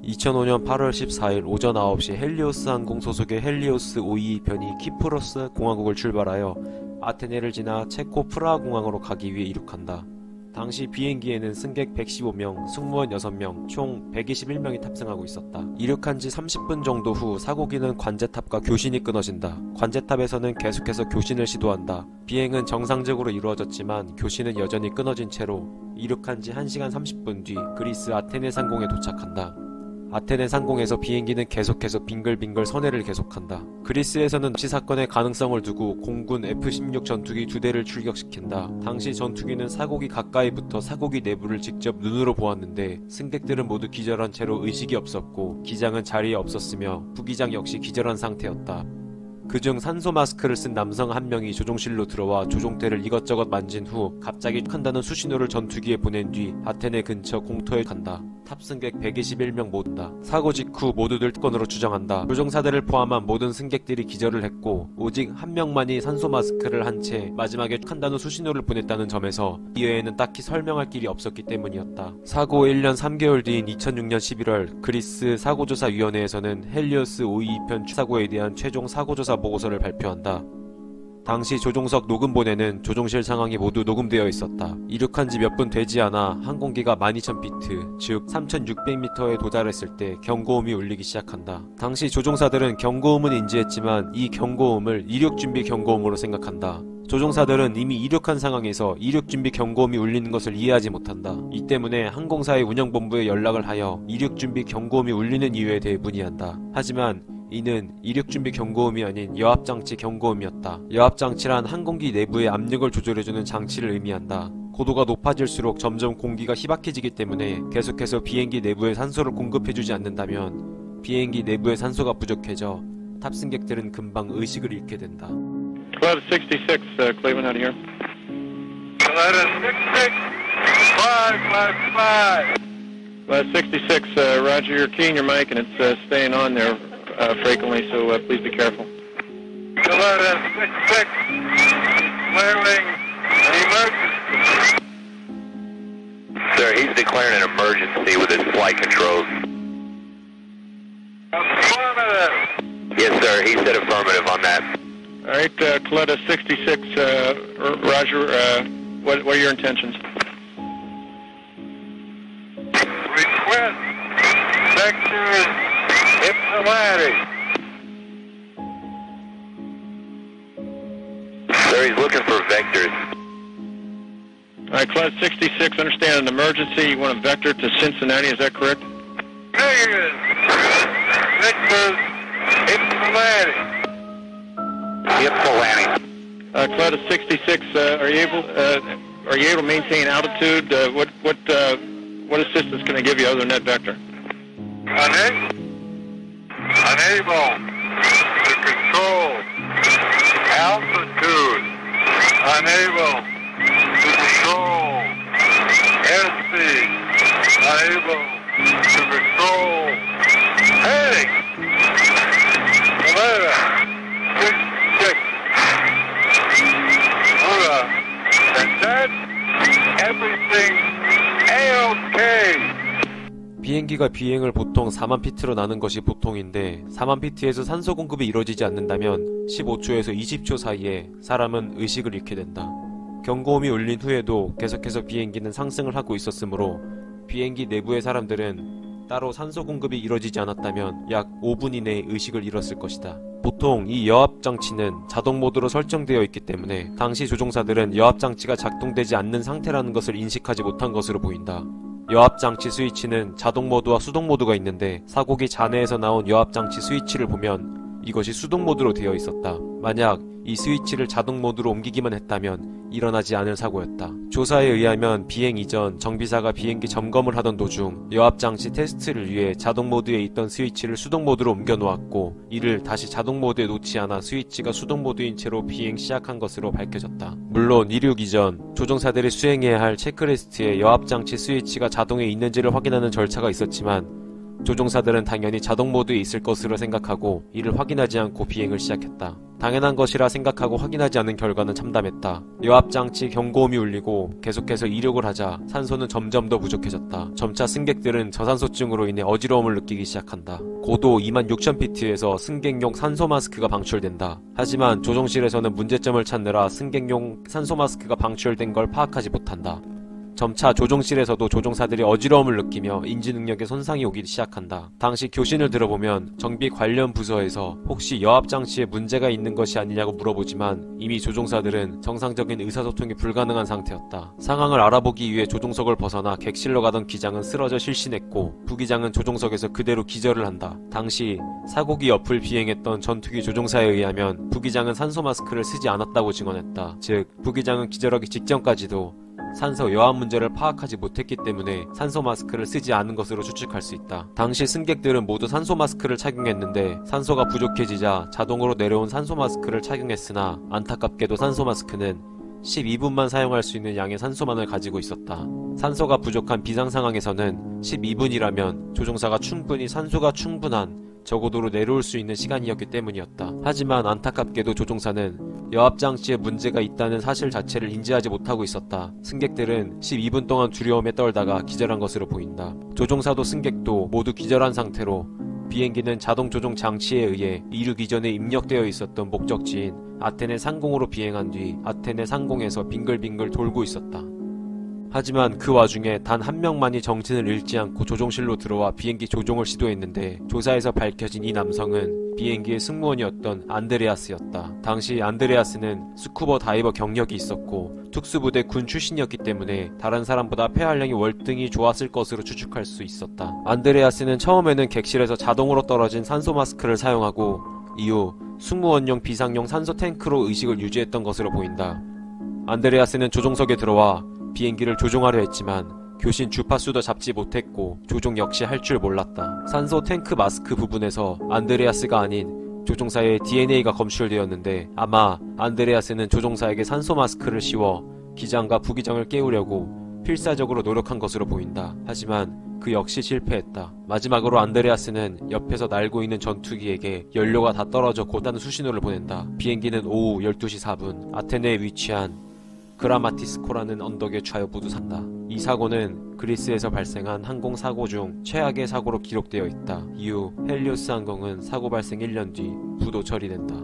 2005년 8월 14일 오전 9시 헬리오스 항공 소속의 헬리오스 522편이 키프로스 공화국을 출발하여 아테네를 지나 체코 프라하 공항으로 가기 위해 이륙한다. 당시 비행기에는 승객 115명, 승무원 6명, 총 121명이 탑승하고 있었다. 이륙한 지 30분 정도 후 사고기는 관제탑과 교신이 끊어진다. 관제탑에서는 계속해서 교신을 시도한다. 비행은 정상적으로 이루어졌지만 교신은 여전히 끊어진 채로 이륙한 지 1시간 30분 뒤 그리스 아테네 상공에 도착한다. 아테네 상공에서 비행기는 계속해서 빙글빙글 선회를 계속한다. 그리스에서는 납치 사건의 가능성을 두고 공군 F-16 전투기 2대를 출격시킨다. 당시 전투기는 사고기 가까이 붙어 사고기 내부를 직접 눈으로 보았는데 승객들은 모두 기절한 채로 의식이 없었고 기장은 자리에 없었으며 부기장 역시 기절한 상태였다. 그중 산소 마스크를 쓴 남성 한 명이 조종실로 들어와 조종대를 이것저것 만진 후 갑자기 한다는 수신호를 전투기에 보낸 뒤 아테네 근처 공터에 간다. 탑승객 121명 모두다. 사고 직후 모두들 특권으로 추정한다. 조종사들을 포함한 모든 승객들이 기절을 했고 오직 한 명만이 산소 마스크를 한 채 마지막에 한다는 수신호를 보냈다는 점에서 이외에는 딱히 설명할 길이 없었기 때문이었다. 사고 1년 3개월 뒤인 2006년 11월 그리스 사고조사위원회에서는 헬리오스 522편 사고에 대한 최종 사고조사 보고서를 발표한다. 당시 조종석 녹음본에는 조종실 상황이 모두 녹음되어 있었다. 이륙한 지 몇 분 되지 않아 항공기가 12,000피트, 즉 3,600m에 도달했을 때 경고음이 울리기 시작한다. 당시 조종사들은 경고음은 인지했지만 이 경고음을 이륙준비 경고음으로 생각한다. 조종사들은 이미 이륙한 상황에서 이륙준비 경고음이 울리는 것을 이해하지 못한다. 이 때문에 항공사의 운영본부에 연락을 하여 이륙준비 경고음이 울리는 이유에 대해 문의한다. 하지만 이는 이륙준비 경고음이 아닌 여압장치 경고음이었다. 여압장치란 항공기 내부의 압력을 조절해주는 장치를 의미한다. 고도가 높아질수록 점점 공기가 희박해지기 때문에 계속해서 비행기 내부에 산소를 공급해주지 않는다면 비행기 내부의 산소가 부족해져 탑승객들은 금방 의식을 잃게 된다. Cloud 66, Cleveland, out of here. Cloud 66, 555. Cloud 66, Roger, you're keying your mic and it's staying on there frequently, so please be careful. Cloud 66, declaring an emergency. Sir, he's declaring an emergency with his flight controls. Affirmative. Yes, sir, he said affirmative on that. All right, Cloud 66, Roger, what are your intentions? Request vectors Ypsilanti. Sir, he's looking for vectors. All right, Cloud 66, understand an emergency. You want a vector to Cincinnati, is that correct? Negative. Vectors Ypsilanti. Ypsilanti. Cloud 66, are you able to maintain altitude? What assistance can I give you other than that vector? Unable to control altitude. Unable to control airspeed. Unable to control heading. Alert. 66. And that everything A-OK. 비행기가 비행을 보통 4만 피트로 나는 것이 보통인데 4만 피트에서 산소 공급이 이루어지지 않는다면 15초에서 20초 사이에 사람은 의식을 잃게 된다. 경고음이 울린 후에도 계속해서 비행기는 상승을 하고 있었으므로 비행기 내부의 사람들은 따로 산소 공급이 이루어지지 않았다면 약 5분 이내에 의식을 잃었을 것이다. 보통 이 여압장치는 자동 모드로 설정되어 있기 때문에 당시 조종사들은 여압장치가 작동되지 않는 상태라는 것을 인식하지 못한 것으로 보인다. 여압장치 스위치는 자동 모드와 수동 모드가 있는데 사고기 잔해에서 나온 여압장치 스위치를 보면 이것이 수동 모드로 되어 있었다. 만약 이 스위치를 자동 모드로 옮기기만 했다면 일어나지 않을 사고였다. 조사에 의하면 비행 이전 정비사가 비행기 점검을 하던 도중 여압장치 테스트를 위해 자동 모드에 있던 스위치를 수동 모드로 옮겨 놓았고 이를 다시 자동 모드에 놓지 않아 스위치가 수동 모드인 채로 비행 시작한 것으로 밝혀졌다. 물론 이륙 이전 조종사들이 수행해야 할 체크리스트에 여압장치 스위치가 자동에 있는지를 확인하는 절차가 있었지만 조종사들은 당연히 자동 모드에 있을 것으로 생각하고 이를 확인하지 않고 비행을 시작했다. 당연한 것이라 생각하고 확인하지 않은 결과는 참담했다. 여압장치 경고음이 울리고 계속해서 이륙을 하자 산소는 점점 더 부족해졌다. 점차 승객들은 저산소증으로 인해 어지러움을 느끼기 시작한다. 고도 26,000피트에서 승객용 산소 마스크가 방출된다. 하지만 조종실에서는 문제점을 찾느라 승객용 산소 마스크가 방출된 걸 파악하지 못한다. 점차 조종실에서도 조종사들이 어지러움을 느끼며 인지 능력에 손상이 오기 시작한다. 당시 교신을 들어보면 정비 관련 부서에서 혹시 여압장치에 문제가 있는 것이 아니냐고 물어보지만 이미 조종사들은 정상적인 의사소통이 불가능한 상태였다. 상황을 알아보기 위해 조종석을 벗어나 객실로 가던 기장은 쓰러져 실신했고 부기장은 조종석에서 그대로 기절을 한다. 당시 사고기 옆을 비행했던 전투기 조종사에 의하면 부기장은 산소 마스크를 쓰지 않았다고 증언했다. 즉 부기장은 기절하기 직전까지도 산소 여압 문제를 파악하지 못했기 때문에 산소 마스크를 쓰지 않은 것으로 추측할 수 있다. 당시 승객들은 모두 산소 마스크를 착용했는데 산소가 부족해지자 자동으로 내려온 산소 마스크를 착용했으나 안타깝게도 산소 마스크는 12분만 사용할 수 있는 양의 산소만을 가지고 있었다. 산소가 부족한 비상 상황에서는 12분이라면 조종사가 충분히 산소가 충분한 저고도로 내려올 수 있는 시간이었기 때문이었다. 하지만 안타깝게도 조종사는 여압장치에 문제가 있다는 사실 자체를 인지하지 못하고 있었다. 승객들은 12분 동안 두려움에 떨다가 기절한 것으로 보인다. 조종사도 승객도 모두 기절한 상태로 비행기는 자동 조종 장치에 의해 이륙 이전에 입력되어 있었던 목적지인 아테네 상공으로 비행한 뒤 아테네 상공에서 빙글빙글 돌고 있었다. 하지만 그 와중에 단 한 명만이 정신을 잃지 않고 조종실로 들어와 비행기 조종을 시도했는데 조사에서 밝혀진 이 남성은 비행기의 승무원이었던 안드레아스였다. 당시 안드레아스는 스쿠버 다이버 경력이 있었고 특수부대 군 출신이었기 때문에 다른 사람보다 폐활량이 월등히 좋았을 것으로 추측할 수 있었다. 안드레아스는 처음에는 객실에서 자동으로 떨어진 산소 마스크를 사용하고 이후 승무원용 비상용 산소 탱크로 의식을 유지했던 것으로 보인다. 안드레아스는 조종석에 들어와 비행기를 조종하려 했지만 교신 주파수도 잡지 못했고 조종 역시 할 줄 몰랐다. 산소 탱크 마스크 부분에서 안드레아스가 아닌 조종사의 DNA가 검출되었는데 아마 안드레아스는 조종사에게 산소 마스크를 씌워 기장과 부기장을 깨우려고 필사적으로 노력한 것으로 보인다. 하지만 그 역시 실패했다. 마지막으로 안드레아스는 옆에서 날고 있는 전투기에게 연료가 다 떨어져 고단 수신호를 보낸다. 비행기는 오후 12시 4분 아테네에 위치한 그라마티스코라는 언덕에 좌여부두산다. 이 사고는 그리스에서 발생한 항공사고 중 최악의 사고로 기록되어 있다. 이후 헬리오스 항공은 사고 발생 1년 뒤 부도 처리된다.